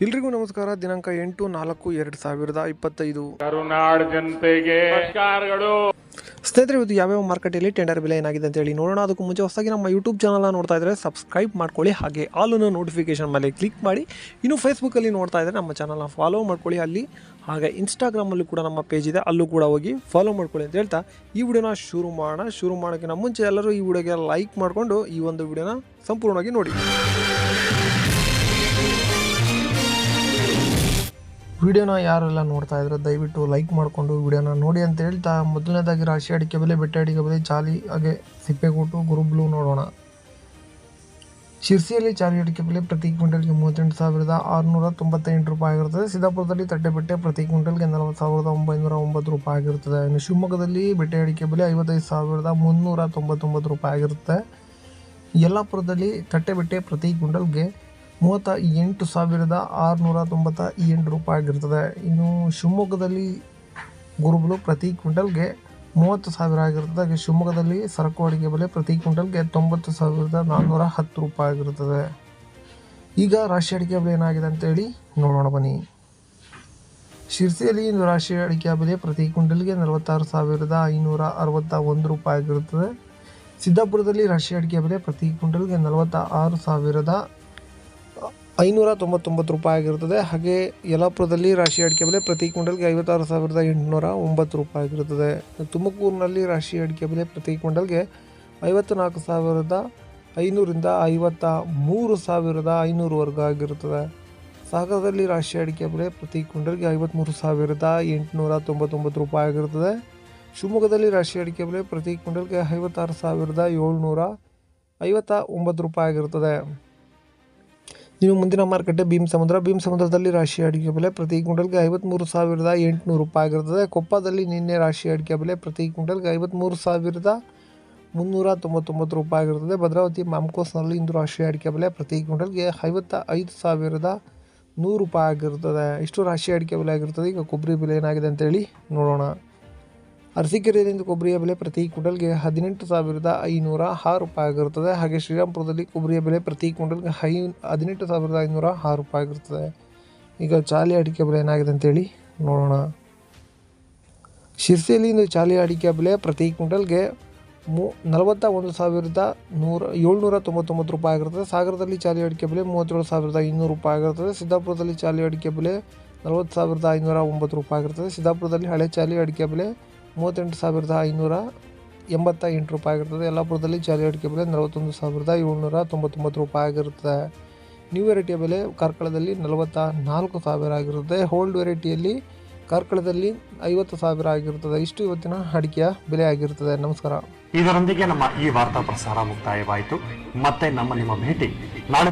ಎಲ್ರಿಗೂ ನಮಸ್ಕಾರ. ದಿನಾಂಕ 8/4/2025 ಕರುನಾಡ ಜನತೆಗೆ ನಮಸ್ಕಾರಗಳು. ಸ್ನೇಹಿತರೆ, ಇವತ್ತು ಯಾವ್ಯಾವ ಮಾರ್ಕೆಟಲ್ಲಿ ಟೆಂಡರ್ ಬೆಲೆ ಏನಾಗಿದೆ ಅಂತ ಹೇಳಿ ನೋಡೋಣ. ಅದಕ್ಕೂ ಮುಂಚೆ ಹೊಸದಾಗಿ ನಮ್ಮ ಯೂಟ್ಯೂಬ್ ಚಾನಲ್ನ ನೋಡ್ತಾ ಇದ್ದರೆ ಸಬ್ಸ್ಕ್ರೈಬ್ ಮಾಡ್ಕೊಳ್ಳಿ, ಹಾಗೆ ಆಲ್ ನೋಟಿಫಿಕೇಶನ್ ಮೇಲೆ ಕ್ಲಿಕ್ ಮಾಡಿ. ಇನ್ನು ಫೇಸ್ಬುಕ್ಕಲ್ಲಿ ನೋಡ್ತಾ ಇದ್ದರೆ ನಮ್ಮ ಚಾನಲ್ನ ಫಾಲೋ ಮಾಡ್ಕೊಳ್ಳಿ ಅಲ್ಲಿ, ಹಾಗೆ ಇನ್ಸ್ಟಾಗ್ರಾಮಲ್ಲೂ ಕೂಡ ನಮ್ಮ ಪೇಜ್ ಇದೆ, ಅಲ್ಲೂ ಕೂಡ ಹೋಗಿ ಫಾಲೋ ಮಾಡ್ಕೊಳ್ಳಿ ಅಂತ ಹೇಳ್ತಾ ಈ ವಿಡಿಯೋನ ಶುರು ಮಾಡೋಕ್ಕಿಂತ ಮುಂಚೆ ಎಲ್ಲರೂ ಈ ವಿಡಿಯೋಗೆ ಲೈಕ್ ಮಾಡಿಕೊಂಡು ಈ ಒಂದು ವಿಡಿಯೋನ ಸಂಪೂರ್ಣವಾಗಿ ನೋಡಿ. ವಿಡಿಯೋನ ಯಾರೆಲ್ಲ ನೋಡ್ತಾ ಇದ್ರೆ ದಯವಿಟ್ಟು ಲೈಕ್ ಮಾಡಿಕೊಂಡು ವಿಡಿಯೋನ ನೋಡಿ ಅಂತ ಹೇಳ್ತಾ, ಮೊದಲನೇದಾಗಿ ರಾಶಿ ಅಡಿಕೆ ಬೆಲೆ, ಬೆಟ್ಟೆ ಅಡಿಕೆ ಬೆಲೆ, ಚಾಲಿ ಹಾಗೆ ಸಿಪ್ಪೆಕೋಟು, ಗುರುಬ್ಲು ನೋಡೋಣ. ಶಿರ್ಸಿಯಲ್ಲಿ ಚಾಲಿ ಅಡಿಕೆ ಬೆಲೆ ಪ್ರತಿ ಕ್ವಿಂಟಲ್ಗೆ 38,698 ರೂಪಾಯಿ ಆಗಿರುತ್ತದೆ. ಸಿದ್ದಾಪುರದಲ್ಲಿ ತಟ್ಟೆ ಬೆಟ್ಟೆ ಪ್ರತಿ ಕ್ವಿಂಟಲ್ಗೆ 40,909 ರೂಪಾಯಿ ಆಗಿರುತ್ತದೆ. ಇನ್ನು ಶಿವಮೊಗ್ಗದಲ್ಲಿ ಬೆಟ್ಟೆ ಅಡಿಕೆ ಬೆಲೆ 55,399 ರೂಪಾಯಿ ಆಗಿರುತ್ತೆ. ಯಲ್ಲಾಪುರದಲ್ಲಿ ತಟ್ಟೆ ಬೆಟ್ಟೆ ಪ್ರತಿ ಕ್ವಿಂಟಲ್ಗೆ 38,698 ರೂಪಾಯಿ ಆಗಿರ್ತದೆ. ಇನ್ನು ಶಿವಮೊಗ್ಗದಲ್ಲಿ ಗುರುಬಲು ಪ್ರತಿ ಕ್ವಿಂಟಲ್ಗೆ 30,000 ಆಗಿರ್ತದೆ. ಹಾಗೆ ಶಿವಮೊಗ್ಗದಲ್ಲಿ ಸರಕು ಅಡಿಕೆ ಬೆಲೆ ಪ್ರತಿ ಕ್ವಿಂಟಲ್ಗೆ 90,410 ರೂಪಾಯಿ ಆಗಿರುತ್ತದೆ. ಈಗ ರಾಶಿ ಅಡಿಕೆ ಬೆಲೆ ಏನಾಗಿದೆ ಅಂತೇಳಿ ನೋಡೋಣ ಬನ್ನಿ. ಶಿರ್ಸಿಯಲ್ಲಿ ಇಂದು ರಾಶಿ ಅಡಿಕೆ ಬೆಲೆ ಪ್ರತಿ ಕ್ವಿಂಟಲ್ಗೆ 46,561 ರೂಪಾಯಿ ಆಗಿರುತ್ತದೆ. ಸಿದ್ದಾಪುರದಲ್ಲಿ ರಾಶಿ ಅಡಿಕೆ ಬೆಲೆ ಪ್ರತಿ ಕ್ವಿಂಟಲ್ಗೆ 46,599 ರೂಪಾಯಿ ಆಗಿರುತ್ತದೆ. ಹಾಗೆ ಯಲ್ಲಾಪುರದಲ್ಲಿ ರಾಶಿ ಅಡಿಕೆ ಬೆಲೆ ಪ್ರತಿ ಕ್ವಿಂಟಲ್ಗೆ 56,809 ರೂಪಾಯಿ ಆಗಿರುತ್ತದೆ. ತುಮಕೂರಿನಲ್ಲಿ ರಾಶಿ ಅಡಿಕೆ ಬೆಲೆ ಪ್ರತಿ ಕ್ವಿಂಟಲ್ಗೆ 54,500ರಿಂದ 53,500 ಆಗಿರುತ್ತದೆ. ಸಾಗರದಲ್ಲಿ ರಾಶಿ ಅಡಿಕೆ ಬೆಲೆ ಪ್ರತಿ ಕ್ವಿಂಟಲ್ಗೆ 53,899 ರೂಪಾಯಿ ಆಗಿರುತ್ತದೆ. ಶಿವಮೊಗ್ಗದಲ್ಲಿ ರಾಶಿ ಅಡಿಕೆ ಬೆಲೆ ಪ್ರತಿ ಕ್ವಿಂಟಲ್ಗೆ 56,759 ರೂಪಾಯಿ ಆಗಿರುತ್ತದೆ. ಇನ್ನು ಮುಂದಿನ ಮಾರ್ಕೆಟ್ ಭೀಮಸಮುದ್ರದಲ್ಲಿ ರಾಶಿ ಅಡಿಕೆ ಬೆಲೆ ಪ್ರತಿ ಕ್ವಿಂಟಲ್ಗೆ 53,800 ರೂಪಾಯಿ ಆಗಿರುತ್ತದೆ. ಕೊಪ್ಪದಲ್ಲಿ ನಿನ್ನೆ ರಾಶಿ ಅಡಿಕೆ ಬೆಲೆ ಪ್ರತಿ ಕ್ವಿಂಟಲ್ಗೆ 53,399 ರೂಪಾಯಿ ಆಗಿರುತ್ತದೆ. ಭದ್ರಾವತಿ ಮ್ಯಾಮ್ಕೋಸ್ನಲ್ಲಿ ಇಂದು ರಾಶಿ ಅಡಿಕೆ ಬೆಲೆ ಪ್ರತಿ ಕ್ವಿಂಟಲ್ಗೆ 55,100 ರೂಪಾಯಿ ಆಗಿರುತ್ತದೆ. ಇಷ್ಟು ರಾಶಿ ಅಡಿಕೆ ಬೆಲೆ ಆಗಿರುತ್ತದೆ. ಈಗ ಕೊಬ್ಬರಿ ಬೆಲೆ ಏನಾಗಿದೆ ಅಂತೇಳಿ ನೋಡೋಣ. ಅರಸೀಕೆರೆಯಲ್ಲಿ ಕೊಬ್ಬರಿಯ ಬೆಲೆ ಪ್ರತಿ ಕ್ವಿಂಟಲ್ಗೆ 18,506 ರೂಪಾಯಿ ಆಗಿರುತ್ತದೆ. ಹಾಗೆ ಶ್ರೀರಾಮ್ಪುರದಲ್ಲಿ ಕೊಬ್ಬರಿಯ ಬೆಲೆ ಪ್ರತಿ ಕ್ವಿಂಟಲ್ಗೆ 18,506 ರೂಪಾಯಿ ಆಗಿರುತ್ತದೆ. ಈಗ ಚಾಲಿ ಅಡಿಕೆ ಬೆಲೆ ಏನಾಗಿದೆ ಅಂತೇಳಿ ನೋಡೋಣ. ಶಿರ್ಸಿಯಲ್ಲಿ ಇಂದು ಚಾಲಿ ಅಡಿಕೆ ಬೆಲೆ ಪ್ರತಿ ಕ್ವಿಂಟಲ್ಗೆ 41,799 ರೂಪಾಯಿ ಆಗಿರುತ್ತದೆ. ಸಾಗರದಲ್ಲಿ ಚಾಲಿ ಅಡಿಕೆ ಬೆಲೆ 37,200 ರೂಪಾಯಿ ಆಗಿರುತ್ತದೆ. ಸಿದ್ದಾಪುರದಲ್ಲಿ ಚಾಲಿ ಅಡಿಕೆ ಬೆಲೆ 40,509 ರೂಪಾಯಿ ಆಗಿರುತ್ತದೆ. ಸಿದ್ದಾಪುರದಲ್ಲಿ ಹಳೆ ಚಾಲಿ ಅಡಿಕೆ ಬೆಲೆ 38,588 ರೂಪಾಯಿ ಆಗಿರುತ್ತದೆ. ಯಲ್ಲಾಪುರದಲ್ಲಿ ಚಾಲಿ ಅಡಿಕೆ ಬೆಲೆ 41,799 ರೂಪಾಯಿ ಆಗಿರುತ್ತದೆ. ನ್ಯೂ ವೆರೈಟಿಯ ಬೆಲೆ ಕಾರ್ಕಳದಲ್ಲಿ 44,000 ಆಗಿರುತ್ತೆ. ಓಲ್ಡ್ ವೆರೈಟಿಯಲ್ಲಿ ಕಾರ್ಕಳದಲ್ಲಿ 50,000 ಆಗಿರುತ್ತದೆ. ಇಷ್ಟು ಇವತ್ತಿನ ಅಡಿಕೆಯ ಬೆಲೆ ಆಗಿರುತ್ತದೆ. ನಮಸ್ಕಾರ. ಇದರೊಂದಿಗೆ ನಮ್ಮ ಈ ವಾರ್ತಾ ಪ್ರಸಾರ ಮುಕ್ತಾಯವಾಯಿತು. ಮತ್ತೆ ನಿಮ್ಮ ಭೇಟಿ ನಾಳೆ.